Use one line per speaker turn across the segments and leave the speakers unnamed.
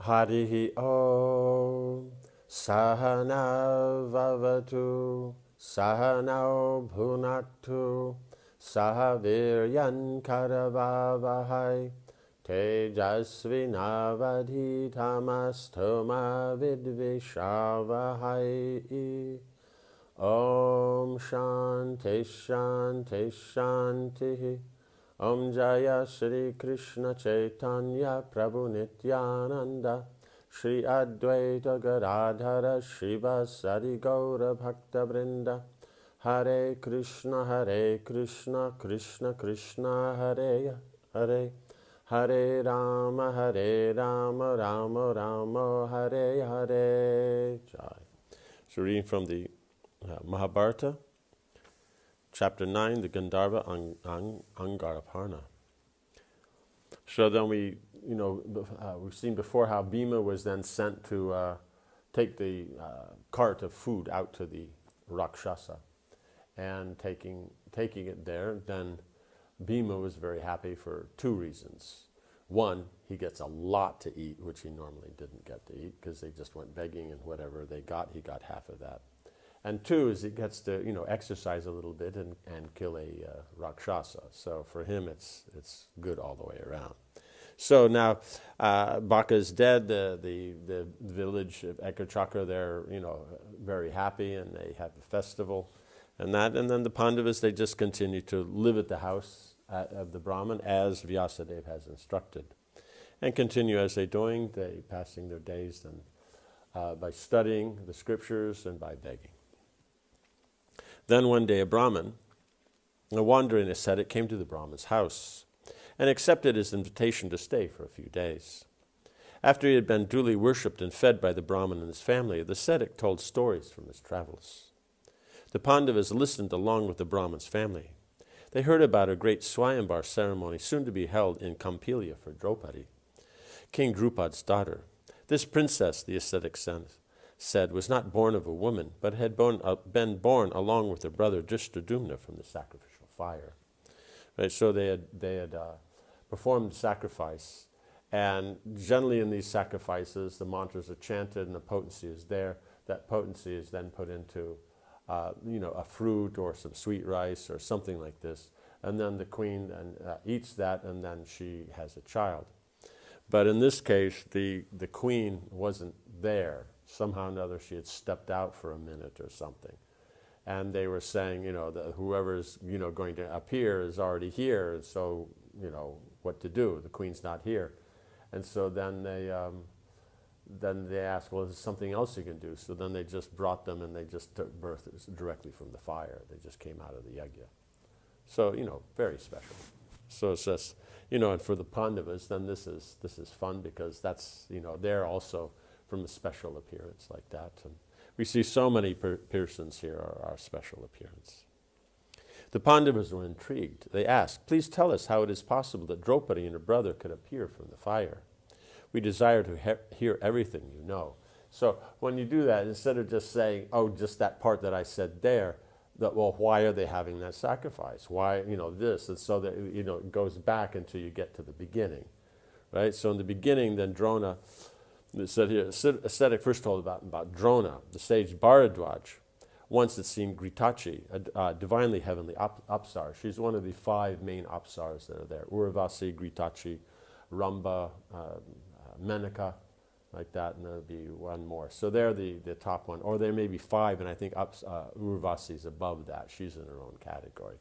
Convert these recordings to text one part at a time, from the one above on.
Harihi Om Sahana Vavatu Sahanao Bhunaktu Sahaviryan Karavavahai Tejasvinavadhitamastoma Vidvishavahai. Om Shanti Shanti Shanti. Om Jaya Shri Krishna Chaitanya Prabhu Nityananda Shri Advaita Gadadhara Shivasari Gaura Bhakta Vrinda Hare Krishna Krishna Krishna Hare Hare Hare Rama Rama Rama Hare Hare. Jai. So reading from the Mahabharata, Chapter 9, the Gandharva Angaraparna. So then we've seen before how Bhima was then sent to take the cart of food out to the Rakshasa. And taking it there, then Bhima was very happy for two reasons. One, he gets a lot to eat, which he normally didn't get to eat because they just went begging, and whatever they got, he got half of that. And two is he gets to exercise a little bit and kill a Rakshasa. So for him it's good all the way around. So now Baka's dead. The village of Ekachakra, they're very happy, and they have a festival and that. And then the Pandavas, they just continue to live at the house of the Brahmin as Vyasadeva has instructed, and continue as they're doing. They passing their days then by studying the scriptures and by begging. Then one day a Brahmin, a wandering ascetic, came to the Brahmin's house and accepted his invitation to stay for a few days. After he had been duly worshipped and fed by the Brahmin and his family, the ascetic told stories from his travels. The Pandavas listened along with the Brahmin's family. They heard about a great Swayamvar ceremony soon to be held in Kampilia for Draupadi, King Drupad's daughter. This princess, the ascetic said, was not born of a woman, but had been born along with her brother Drishtadyumna from the sacrificial fire. Right, so they had performed sacrifice, and generally in these sacrifices, the mantras are chanted and the potency is there. That potency is then put into, a fruit or some sweet rice or something like this, and then the queen eats that, and then she has a child. But in this case, the queen wasn't there. Somehow or another, she had stepped out for a minute or something. And they were saying, that whoever's, going to appear is already here, and so, what to do? The queen's not here. And so then they asked, well, is there something else you can do? So then they just brought them, and they just took birth directly from the fire. They just came out of the yajna. So, very special. So it says, and for the Pandavas, then this is fun because that's, they're also from a special appearance like that. And we see so many persons here are special appearance. The Pandavas were intrigued. They asked, please tell us how it is possible that Draupadi and her brother could appear from the fire. We desire to hear everything you know. So when you do that, instead of just saying, oh, just that part that I said there, why are they having that sacrifice? Why, this? And so that, it goes back until you get to the beginning, right? So in the beginning, then Drona, it said here, ascetic first told about Drona, the sage Bharadwaj, once had seen Gritachi, a divinely heavenly Apsara. She's one of the 5 main Apsaras that are there. Urvasi, Gritachi, Ramba, Menaka, like that, and there'll be one more. So they're the top one. Or there may be 5, and I think Urvasi is above that. She's in her own category.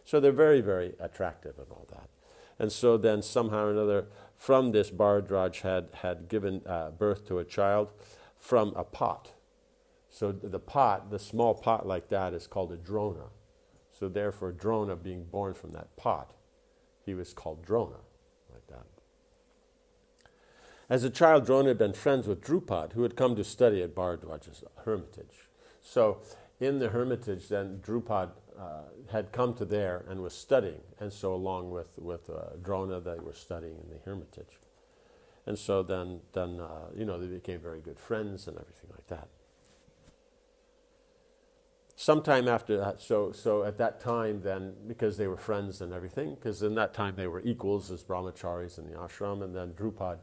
So they're very, very attractive and all that. And so then somehow or another, from this, Bharadwaj had given birth to a child from a pot. So the small pot like that is called a drona. So therefore, Drona being born from that pot, he was called Drona, like that. As a child, Drona had been friends with Drupad, who had come to study at Bharadwaj's hermitage. So in the hermitage, then Drupad had come to there and was studying, and so along with Drona, they were studying in the hermitage. And so then they became very good friends and everything like that. Sometime after that, so at that time then, because they were friends and everything, because in that time they were equals as brahmacharis in the ashram, and then Drupad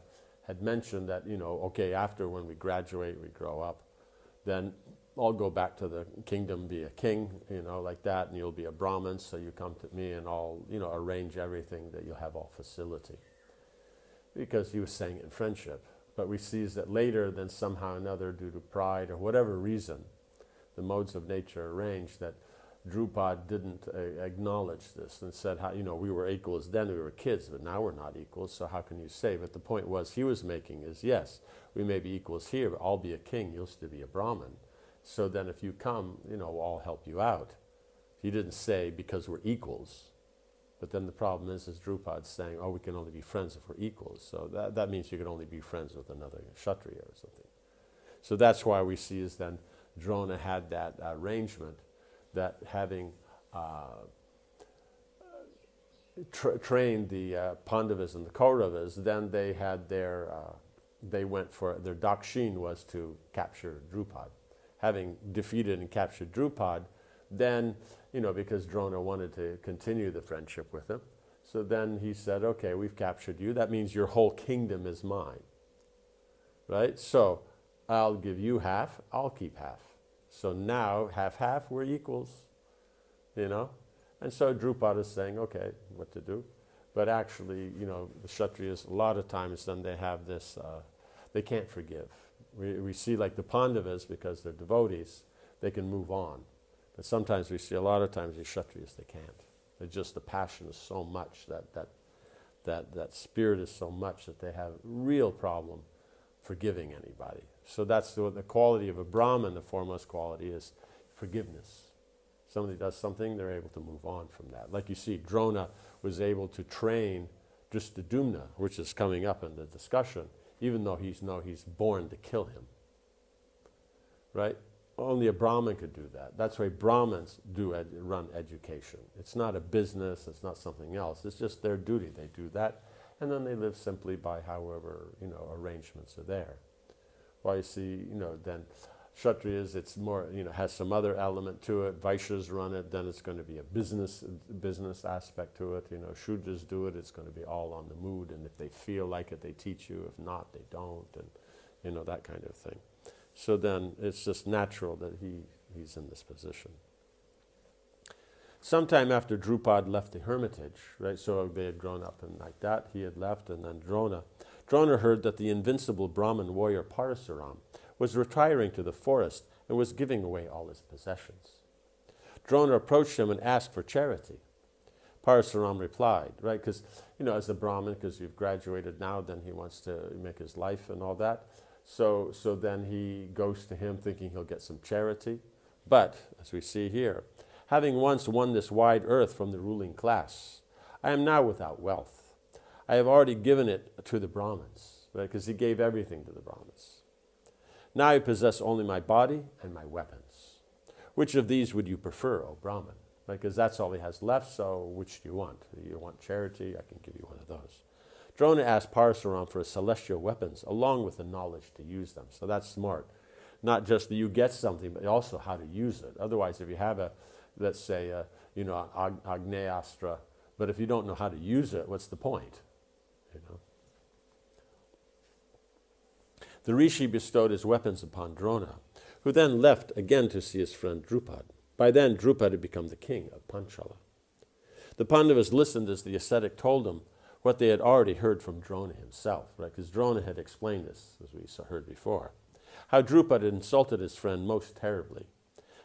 had mentioned that, okay, after when we graduate, we grow up, then I'll go back to the kingdom, be a king, like that, and you'll be a Brahmin, so you come to me and I'll, arrange everything that you'll have all facility. Because he was saying it in friendship. But we see that later, then somehow or another, due to pride or whatever reason, the modes of nature arranged that Drupad didn't acknowledge this and said, how, we were equals then, we were kids, but now we're not equals, so how can you say? But the point he was making is, yes, we may be equals here, but I'll be a king, you'll still be a Brahmin. So then if you come, I'll help you out. He didn't say because we're equals. But then the problem is Drupad's saying, oh, we can only be friends if we're equals. So that means you can only be friends with another Kshatriya or something. So that's why we see is then Drona had that arrangement that having trained the Pandavas and the Kauravas, then they had they went for, their dakshin was to capture Drupad. Having defeated and captured Drupad, then, because Drona wanted to continue the friendship with him, so then he said, okay, we've captured you. That means your whole kingdom is mine, right? So I'll give you half, I'll keep half. So now, half, we're equals, And so Drupad is saying, okay, what to do? But actually, the Kshatriyas, a lot of times then they have this, they can't forgive. We see like the Pandavas, because they're devotees, they can move on. But sometimes we see a lot of times these Kshatriyas, they can't. The passion is so much, that spirit is so much that they have real problem forgiving anybody. So that's the quality of a Brahmin, the foremost quality is forgiveness. Somebody does something, they're able to move on from that. Like you see, Drona was able to train Drishtadyumna, which is coming up in the discussion, even though he's born to kill him. Right? Only a Brahmin could do that. That's why Brahmins run education. It's not a business, it's not something else. It's just their duty. They do that, and then they live simply by however, arrangements are there. While you see, then Kshatriyas, it's more, has some other element to it. Vaishyas run it, then it's going to be a business aspect to it. Shudras do it, it's going to be all on the mood, and if they feel like it, they teach you. If not, they don't, and, that kind of thing. So then it's just natural that he's in this position. Sometime after Drupad left the hermitage, right, so they had grown up and like that, he had left, and then Drona heard that the invincible Brahmin warrior Parasuram was retiring to the forest and was giving away all his possessions. Drona approached him and asked for charity. Parasuram replied, right, because, as a Brahmin, because you've graduated now, then he wants to make his life and all that. So then he goes to him thinking he'll get some charity. But, as we see here, having once won this wide earth from the ruling class, I am now without wealth. I have already given it to the Brahmins, right? Because he gave everything to the Brahmins. Now I possess only my body and my weapons. Which of these would you prefer, O Brahmin? Because that's all he has left, so which do you want? You want charity? I can give you one of those. Drona asked Parasuram for celestial weapons, along with the knowledge to use them. So that's smart. Not just that you get something, but also how to use it. Otherwise, if you have let's say, an Agneastra, but if you don't know how to use it, what's the point? The Rishi bestowed his weapons upon Drona, who then left again to see his friend Drupad. By then, Drupad had become the king of Panchala. The Pandavas listened as the ascetic told them what they had already heard from Drona himself, right? Because Drona had explained this, as we heard before, how Drupad had insulted his friend most terribly.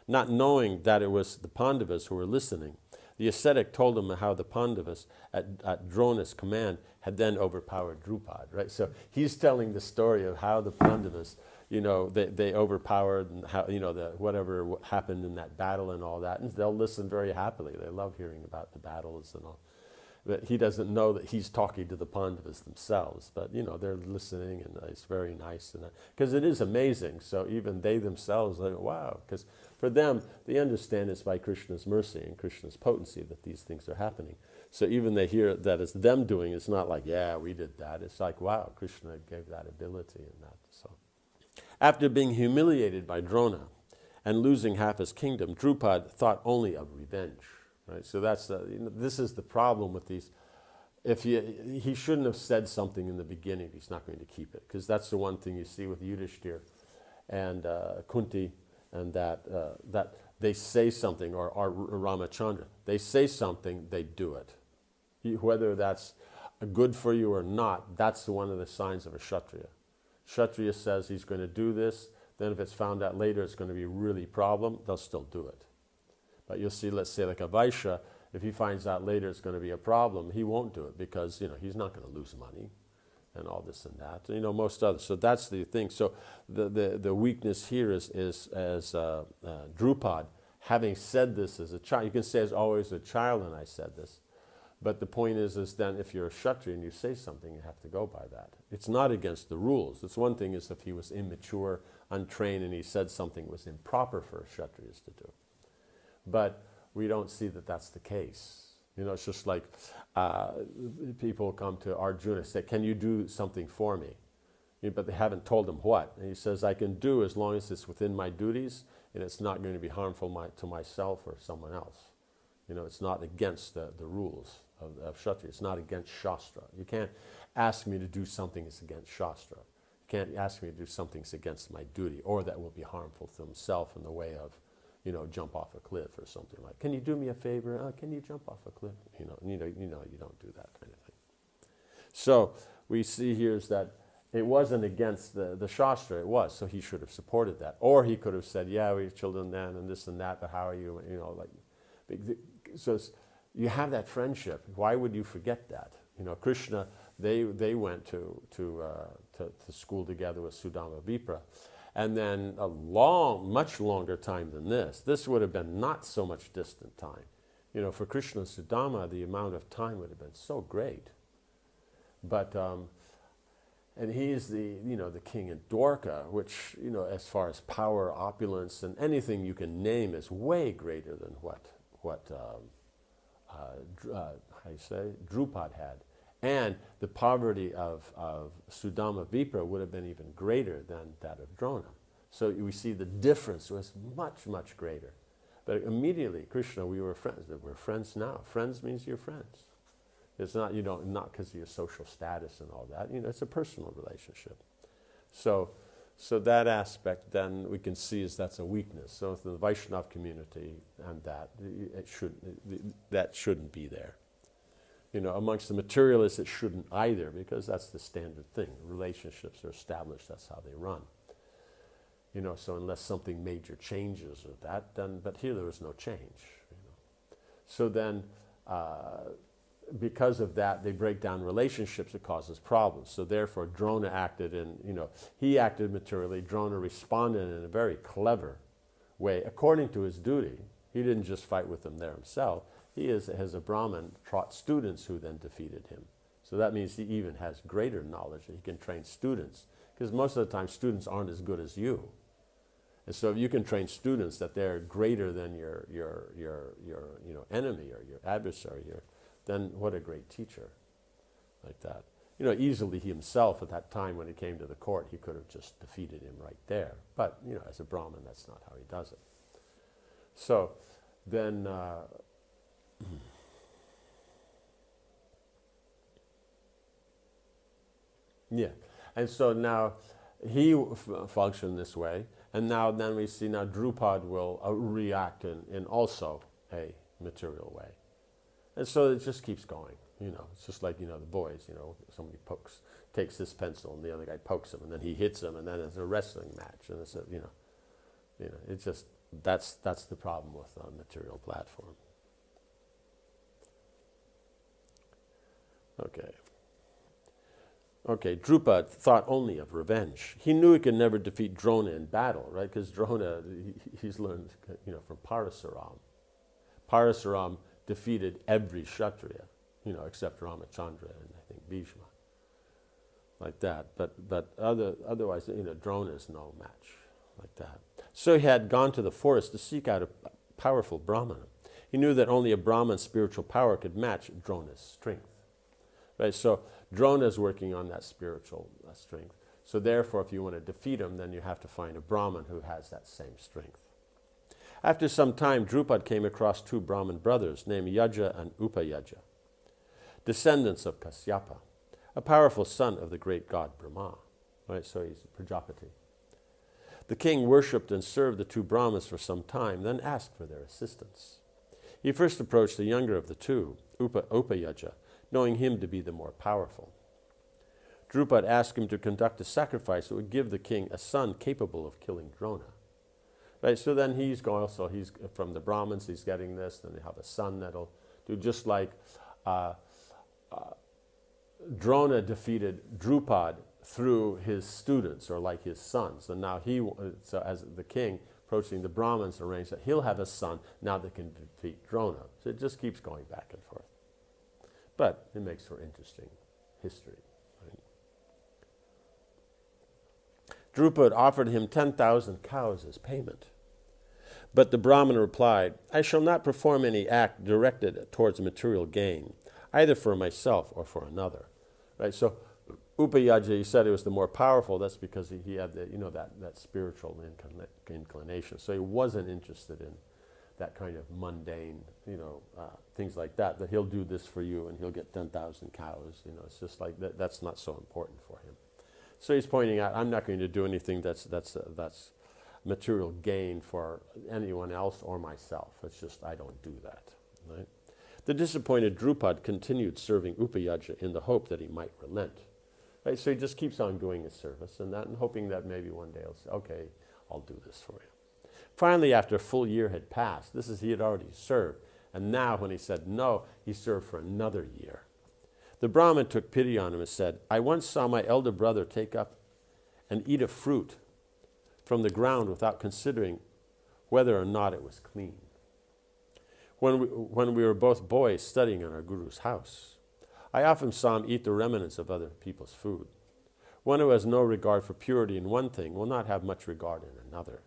Not knowing that it was the Pandavas who were listening, the ascetic told him how the Pandavas, at Drona's command, had then overpowered Drupad, right? So he's telling the story of how the Pandavas, they overpowered, and how, whatever happened in that battle and all that, and they'll listen very happily. They love hearing about the battles and all. But he doesn't know that he's talking to the Pandavas themselves. But, they're listening, and it's very nice. Because it is amazing. So even they themselves are like, wow. Because for them, they understand it's by Krishna's mercy and Krishna's potency that these things are happening. So even they hear that it's them doing, it's not like, yeah, we did that. It's like, wow, Krishna gave that ability and that. So after being humiliated by Drona and losing half his kingdom, Drupad thought only of revenge. Right, so that's this is the problem with these he shouldn't have said something in the beginning if he's not going to keep it, because that's the one thing you see with Yudhishthir and Kunti, and that they say something, or Ramachandra, they say something, they do it. Whether that's good for you or not, that's one of the signs of a Kshatriya. Kshatriya says he's going to do this, then if it's found out later it's going to be a really problem, they'll still do it. But you'll see, let's say like a Vaishya, if he finds out later it's going to be a problem, he won't do it because, he's not going to lose money and all this and that. Most others. So that's the thing. So the weakness here is as Drupad, having said this as a child, you can say as always a child, and I said this, but the point is then if you're a Kshatriya and you say something, you have to go by that. It's not against the rules. It's one thing is if he was immature, untrained, and he said something was improper for Kshatriyas to do. But we don't see that that's the case. It's just like people come to Arjuna and say, can you do something for me? But they haven't told him what. And he says, I can do as long as it's within my duties and it's not going to be harmful to myself or someone else. It's not against the rules of Kshatriya. It's not against Shastra. You can't ask me to do something that's against Shastra. You can't ask me to do something that's against my duty or that will be harmful to himself in the way of, jump off a cliff or something like. Can you do me a favor? Can you jump off a cliff? You don't do that kind of thing. So we see here is that it wasn't against the Shastra. It was, so he should have supported that, or he could have said, "Yeah, we're children then, and this and that. But how are you?" So you have that friendship. Why would you forget that? Krishna. They went to school together with Sudama Vipra. And then much longer time than this. This would have been not so much distant time. For Krishna and Sudama, the amount of time would have been so great. But, and he is the king in Dwarka, which, as far as power, opulence, and anything you can name is way greater than what Drupad had. And the poverty of Sudama Vipra would have been even greater than that of Drona. So we see the difference was much, much greater. But immediately, Krishna, we were friends. We're friends now. Friends means you're friends. It's not, not because of your social status and all that. It's a personal relationship. So that aspect, then, we can see that's a weakness. So if the Vaishnava community and that shouldn't be there. Amongst the materialists, it shouldn't either, because that's the standard thing. Relationships are established, that's how they run. So unless something major changes or that, then, but here there was no change. So then, because of that, they break down relationships, it causes problems. So therefore, Drona acted he acted materially, Drona responded in a very clever way, according to his duty. He didn't just fight with them there himself. He as a Brahmin taught students who then defeated him. So that means he even has greater knowledge. He can train students, because most of the time students aren't as good as you. And so if you can train students that they're greater than your enemy or your adversary, then what a great teacher, like that. Easily he himself at that time when he came to the court, he could have just defeated him right there. But as a Brahmin, that's not how he does it. So then. Yeah, and so now he functioned this way, and then we see Drupad will react in also a material way, and so it just keeps going. It's just like the boys. Somebody takes this pencil, and the other guy pokes him, and then he hits him, and then it's a wrestling match, and it's it's just that's the problem with a material platform. Okay, Drupad thought only of revenge. He knew he could never defeat Drona in battle, right? Because Drona, he's learned, from Parasuram. Parasuram defeated every Kshatriya, except Ramachandra and I think Bhishma, like that. But otherwise, Drona is no match, like that. So he had gone to the forest to seek out a powerful Brahmana. He knew that only a Brahman's spiritual power could match Drona's strength. Right, so Drona is working on that spiritual strength. So therefore, if you want to defeat him, then you have to find a Brahmin who has that same strength. After some time, Drupad came across two Brahmin brothers named Yaja and Upayaja. descendants of Kasyapa, a powerful son of the great god Brahma. Right, so he's Prajapati. The king worshipped and served the two Brahmas for some time, then asked for their assistance. He first approached the younger of the two, Upayaja, knowing him to be the more powerful. Drupad asked him to conduct a sacrifice that would give the king a son capable of killing Drona. Right, so then he's going, so he's from the Brahmins, he's getting this, then they have a son that'll do just like Drona defeated Drupad through his students, or like his sons. And now so as the king approaching the Brahmins, arranged that he'll have a son now that can defeat Drona. So it just keeps going back and forth. But it makes for interesting history. Right? Drupad offered him 10,000 cows as payment. But the Brahmin replied, I shall not perform any act directed towards material gain, either for myself or for another. Right? So Upayaja, he said he was the more powerful. That's because he had that spiritual inclination. So he wasn't interested in that kind of mundane, things like that. That he'll do this for you and he'll get 10,000 cows. It's just like that. That's not so important for him. So he's pointing out, I'm not going to do anything that's material gain for anyone else or myself. It's just I don't do that. Right? The disappointed Drupad continued serving Upayaja in the hope that he might relent. Right, so he just keeps on doing his service and hoping that maybe one day he'll say, okay, I'll do this for you. Finally, after a full year had passed, he had already served, and now when he said no, he served for another year. The Brahmin took pity on him and said, I once saw my elder brother take up and eat a fruit from the ground without considering whether or not it was clean. When we were both boys studying in our guru's house, I often saw him eat the remnants of other people's food. One who has no regard for purity in one thing will not have much regard in another.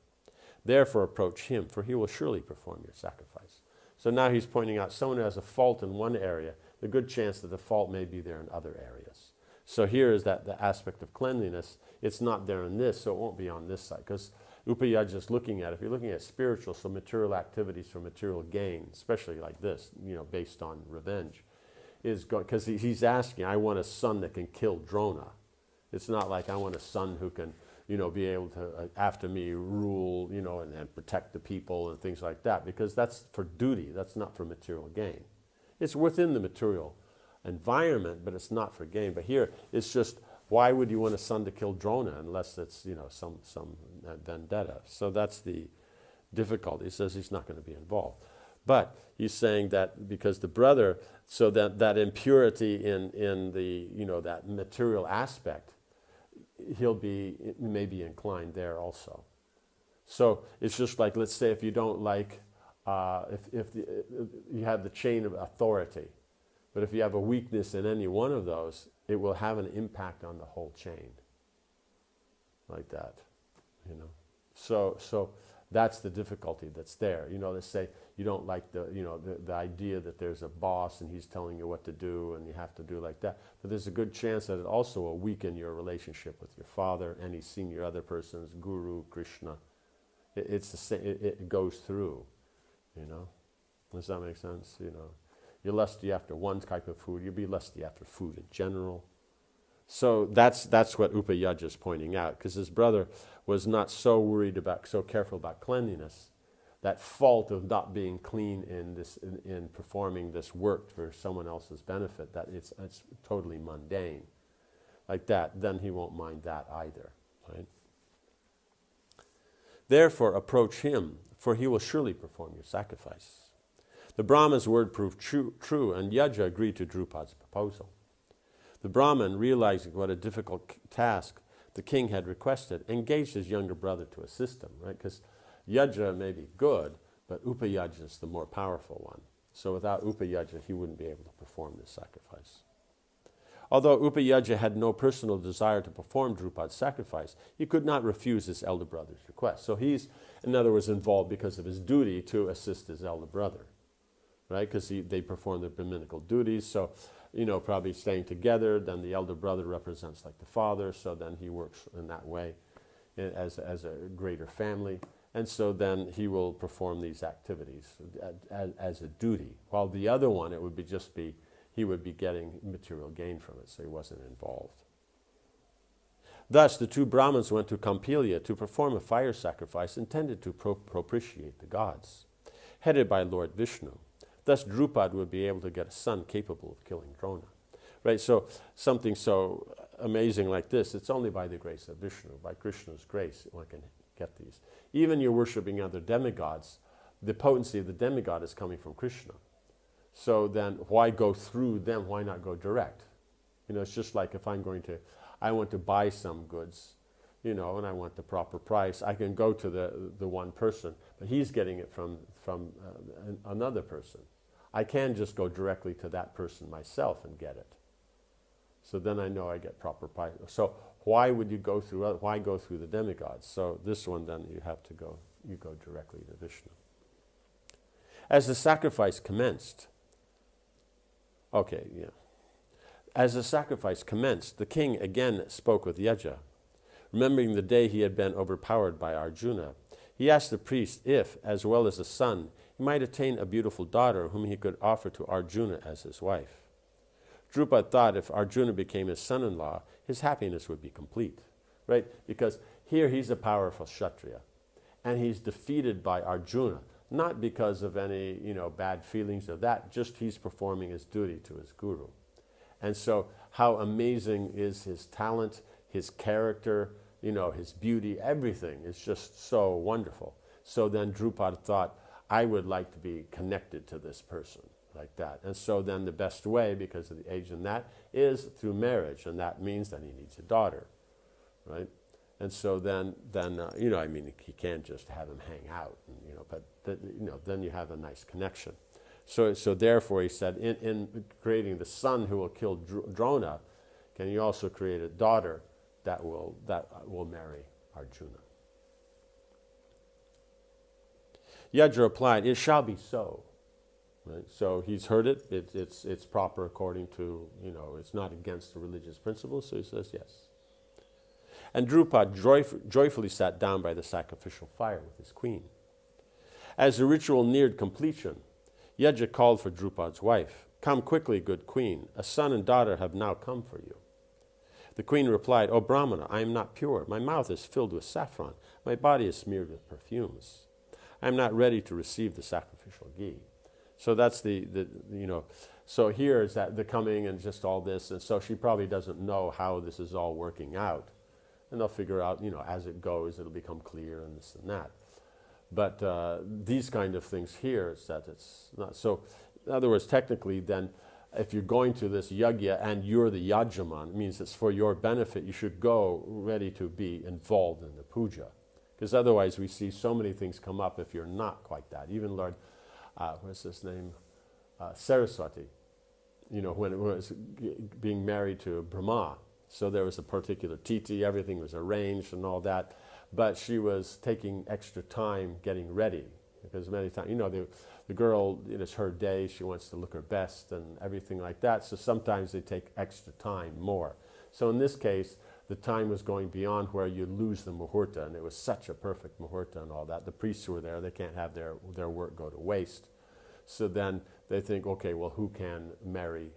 Therefore approach him, for he will surely perform your sacrifice. So now he's pointing out someone who has a fault in one area, the good chance that the fault may be there in other areas. So here is that the aspect of cleanliness. It's not there in this, so it won't be on this side. Because Upayaja is looking at, if you're looking at spiritual, so material activities for material gain, especially like this, based on revenge, is because he's asking, I want a son that can kill Drona. It's not like I want a son who can, be able to, after me, rule, and protect the people and things like that, because that's for duty. That's not for material gain. It's within the material environment, but it's not for gain. But here, it's just, why would you want a son to kill Drona unless it's, some vendetta? So that's the difficulty. He says he's not going to be involved. But he's saying that because the brother, so that impurity in the, that material aspect, he may be inclined there also. So it's just like, let's say if you don't like, if you have the chain of authority, but if you have a weakness in any one of those, it will have an impact on the whole chain. Like that, So that's the difficulty that's there. Let's say you don't like the idea that there's a boss and he's telling you what to do and you have to do like that. But there's a good chance that it also will weaken your relationship with your father, any senior other persons, Guru, Krishna. It's the same. It goes through. Does that make sense? You're lusty after one type of food. You'll be lusty after food in general. So that's what Upayaja is pointing out, because his brother was not so so careful about cleanliness, that fault of not being clean in performing this work for someone else's benefit, that it's totally mundane, like that. Then he won't mind that either, right? Therefore, approach him, for he will surely perform your sacrifice. The Brahma's word proved true, and Yaja agreed to Drupad's proposal. The Brahmin, realizing what a difficult task the king had requested, engaged his younger brother to assist him, right? Because Yaja may be good, but Upayaja is the more powerful one. So without Upayaja, he wouldn't be able to perform this sacrifice. Although Upayaja had no personal desire to perform Drupad's sacrifice, he could not refuse his elder brother's request. So he's, in other words, involved because of his duty to assist his elder brother, right? Because they perform their Brahminical duties. So, probably staying together, then the elder brother represents like the father, so then he works in that way as a greater family. And so then he will perform these activities as a duty. While the other one, it would be he would be getting material gain from it, so he wasn't involved. Thus, the two Brahmins went to Kampilia to perform a fire sacrifice intended to propitiate the gods, headed by Lord Vishnu. Thus, Drupad would be able to get a son capable of killing Drona. Right, so something so amazing like this, it's only by the grace of Vishnu, by Krishna's grace, one can get these. Even you're worshipping other demigods, the potency of the demigod is coming from Krishna. So then why go through them? Why not go direct? It's just like if I want to buy some goods, and I want the proper price, I can go to the one person, but he's getting it from another person. I can just go directly to that person myself and get it. So then I know I get proper price. So why would you go through? Why go through the demigods? So this one, then you go directly to Vishnu. As the sacrifice commenced, As the sacrifice commenced, the king again spoke with Yaja. Remembering the day he had been overpowered by Arjuna, he asked the priest if, as well as a son, he might attain a beautiful daughter whom he could offer to Arjuna as his wife. Drupad thought if Arjuna became his son-in-law, his happiness would be complete, right? Because here he's a powerful Kshatriya, and he's defeated by Arjuna, not because of any, bad feelings of that, just he's performing his duty to his guru. And so how amazing is his talent, his character, his beauty, everything is just so wonderful. So then Drupad thought, I would like to be connected to this person like that. And so then the best way, because of the age in that, is through marriage. And that means that he needs a daughter, right? And so then he can't just have him hang out, then you have a nice connection. So therefore he said, in creating the son who will kill Drona, can you also create a daughter that will marry Arjuna? Yajna replied, it shall be so. Right? So he's heard it. It's proper according to, it's not against the religious principles, so he says yes. And Drupad joyfully sat down by the sacrificial fire with his queen. As the ritual neared completion, Yajna called for Drupad's wife. Come quickly, good queen. A son and daughter have now come for you. The queen replied, O Brahmana, I am not pure. My mouth is filled with saffron. My body is smeared with perfumes. I am not ready to receive the sacrificial ghee. So that's so here is that the coming and just all this. And so she probably doesn't know how this is all working out. And they'll figure out, as it goes, it'll become clear and this and that. But these kind of things here, is that it's not. So in other words, technically then, if you're going to this yajna and you're the yajaman, it means it's for your benefit. You should go ready to be involved in the puja. Because otherwise we see so many things come up if you're not quite that. Even Lord, what's his name? Saraswati, when it was being married to Brahma. So there was a particular titi, everything was arranged and all that. But she was taking extra time getting ready. Because many times, the girl, it's her day, she wants to look her best and everything like that. So sometimes they take extra time more. So in this case, the time was going beyond where you lose the muhurta, and it was such a perfect muhurta and all that. The priests who were there, they can't have their work go to waste. So then they think, okay, well, who can marry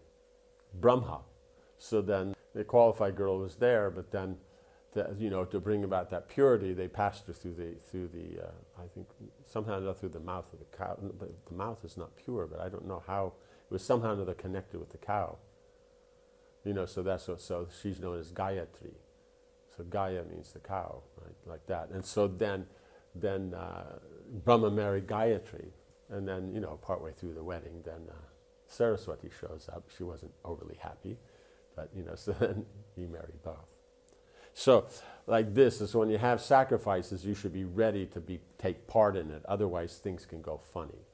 Brahma? So then the qualified girl was there, but then, to bring about that purity, they passed her through the I think somehow through the mouth of the cow. The mouth is not pure, but I don't know how. It was somehow or another connected with the cow. So that's what. So she's known as Gayatri. So Gaya means the cow, right, like that. And so then Brahma married Gayatri, and then partway through the wedding, then Saraswati shows up. She wasn't overly happy, but so then he married both. So like this is when you have sacrifices, you should be ready to take part in it. Otherwise, things can go funny.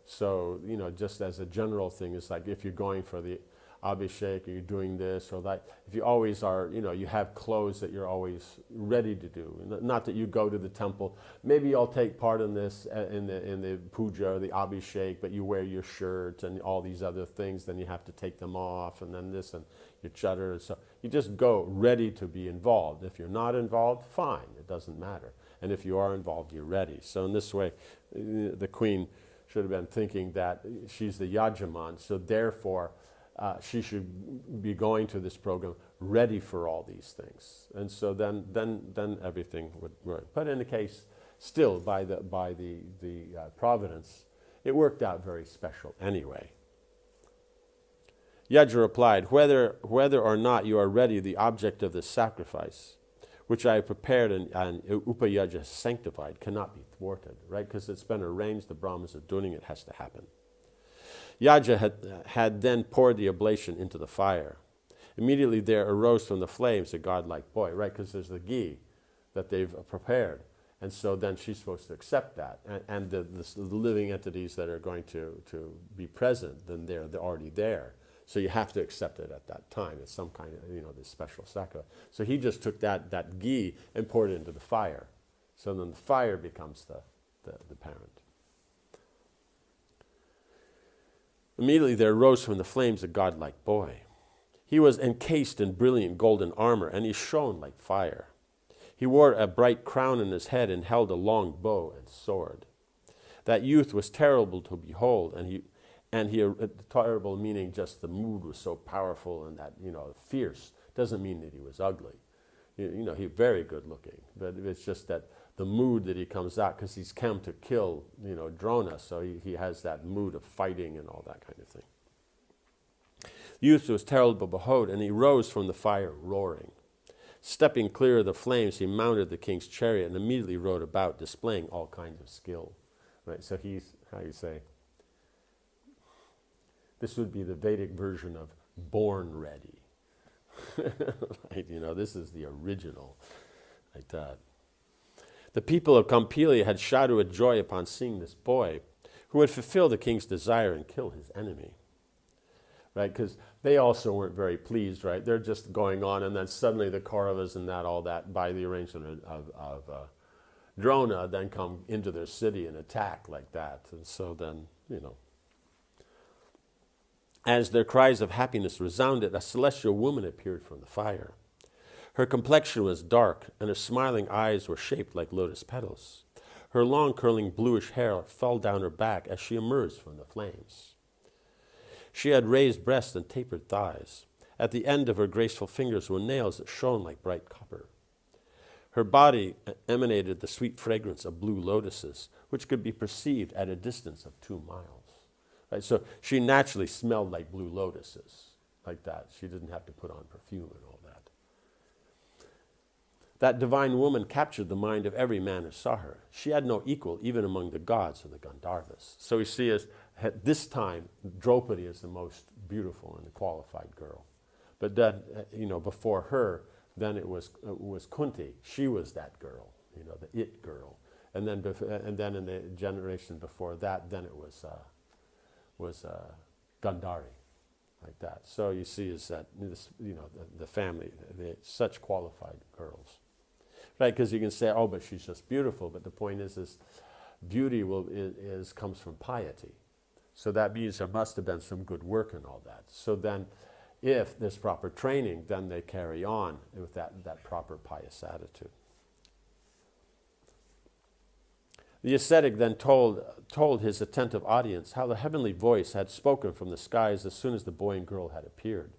So just as a general thing, it's like if you're going for the Abhishek, or you're doing this or that, if you always are, you have clothes that you're always ready to do. Not that you go to the temple, maybe you'll take part in this, in the puja or the Abhishek, but you wear your shirt and all these other things, then you have to take them off, and then this and your chadar. So you just go ready to be involved. If you're not involved, fine, it doesn't matter. And if you are involved, you're ready. So in this way, the queen should have been thinking that she's the yajaman, so therefore, she should be going to this program ready for all these things. And so then everything would work. But in the case, still by the providence, it worked out very special anyway. Yajna replied, whether or not you are ready, the object of this sacrifice, which I have prepared and Upayajna sanctified, cannot be thwarted, right? Because it's been arranged, the Brahmins are doing it, it has to happen. Yajna had then poured the oblation into the fire. Immediately there arose from the flames a godlike boy, right? Because there's the ghee that they've prepared. And so then she's supposed to accept that. And the living entities that are going to be present, then they're already there. So you have to accept it at that time. It's some kind of, this special sacrifice. So he just took that ghee and poured it into the fire. So then the fire becomes the parent. Immediately there arose from the flames a godlike boy. He was encased in brilliant golden armor, and he shone like fire. He wore a bright crown on his head and held a long bow and sword. That youth was terrible to behold, and he terrible meaning just the mood was so powerful and that, fierce. Doesn't mean that he was ugly. He's very good looking, but it's just that the mood that he comes out, because he's come to kill, Drona, so he has that mood of fighting and all that kind of thing. The youth was terrible to behold, and he rose from the fire roaring. Stepping clear of the flames, he mounted the king's chariot and immediately rode about, displaying all kinds of skill. Right? So he's, how you say, this would be the Vedic version of born ready. Right? This is the original, like that. The people of Kampilia had shouted with joy upon seeing this boy, who would fulfill the king's desire and kill his enemy. Right? Because they also weren't very pleased, right? They're just going on, and then suddenly the Kauravas and all that, by the arrangement of Drona, then come into their city and attack like that. And so then, as their cries of happiness resounded, a celestial woman appeared from the fire. Her complexion was dark, and her smiling eyes were shaped like lotus petals. Her long curling bluish hair fell down her back as she emerged from the flames. She had raised breasts and tapered thighs. At the end of her graceful fingers were nails that shone like bright copper. Her body emanated the sweet fragrance of blue lotuses, which could be perceived at a distance of 2 miles. Right? So she naturally smelled like blue lotuses, like that. She didn't have to put on perfume and all that. That divine woman captured the mind of every man who saw her. She had no equal even among the gods or the Gandharvas. So we see at this time, Draupadi is the most beautiful and qualified girl. But then, before her, then it was Kunti. She was that girl, the it girl. And then in the generation before that, then it was Gandhari, like that. So you see is that the family, such qualified girls. Right, because you can say, oh, but she's just beautiful. But the point is beauty comes from piety. So that means there must have been some good work and all that. So then, if there's proper training, then they carry on with that proper pious attitude. The ascetic then told his attentive audience how the heavenly voice had spoken from the skies as soon as the boy and girl had appeared.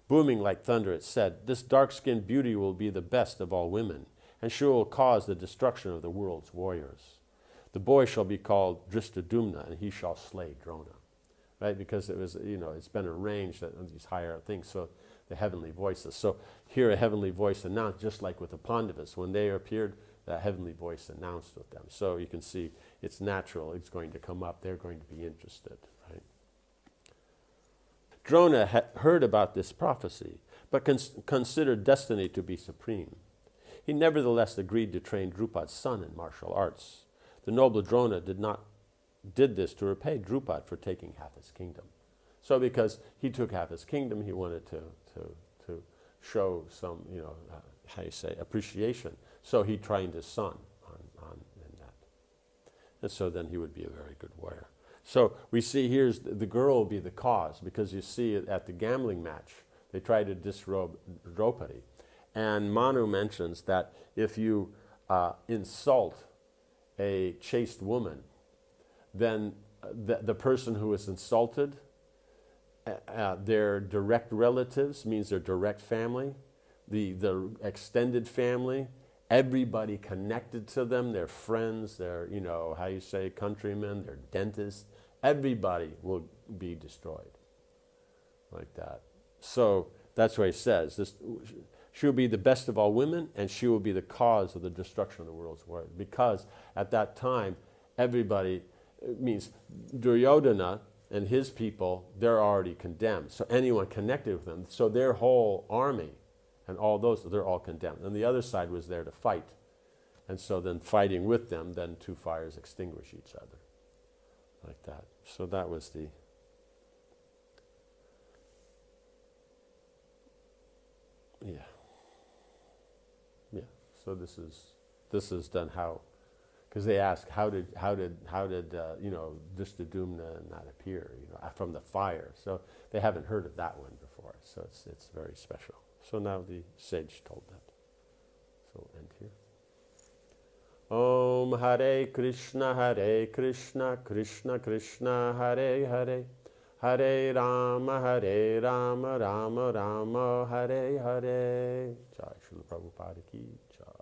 Booming like thunder, it said, "This dark-skinned beauty will be the best of all women, and she will cause the destruction of the world's warriors. The boy shall be called Dristadumna, and he shall slay Drona." Right? Because it was, it's been arranged that these higher things, so the heavenly voices. So here a heavenly voice announced, just like with the Pandavas. When they appeared, that heavenly voice announced with them. So you can see it's natural, it's going to come up, they're going to be interested. Right? Drona had heard about this prophecy, but considered destiny to be supreme. He nevertheless agreed to train Drupad's son in martial arts. The noble Drona did this to repay Drupad for taking half his kingdom. So because he took half his kingdom, he wanted to show some, appreciation. So he trained his son in that. And so then he would be a very good warrior. So we see here's the girl will be the cause, because you see at the gambling match, they try to disrobe Draupadi. And Manu mentions that if you insult a chaste woman, then the person who is insulted their direct relatives, means their direct family, the extended family, everybody connected to them, their friends, their, how you say, countrymen, their dentists, everybody will be destroyed like that. So that's what he says. She will be the best of all women, and she will be the cause of the destruction of the world's world. Because at that time, everybody, it means Duryodhana and his people, they're already condemned. So anyone connected with them, so their whole army and all those, they're all condemned. And the other side was there to fight. And so then fighting with them, then two fires extinguish each other. Like that. So that was the... Yeah. Yeah. So this is done how... Because they ask, how did Drishtadyumna not appear, from the fire? So they haven't heard of that one before. So it's very special. So now the sage told that. So we'll end here. Om Hare Krishna, Krishna Krishna, Hare Hare, Hare Rama, Rama Rama, Hare Hare. Jai Srila Prabhupada ki Jai.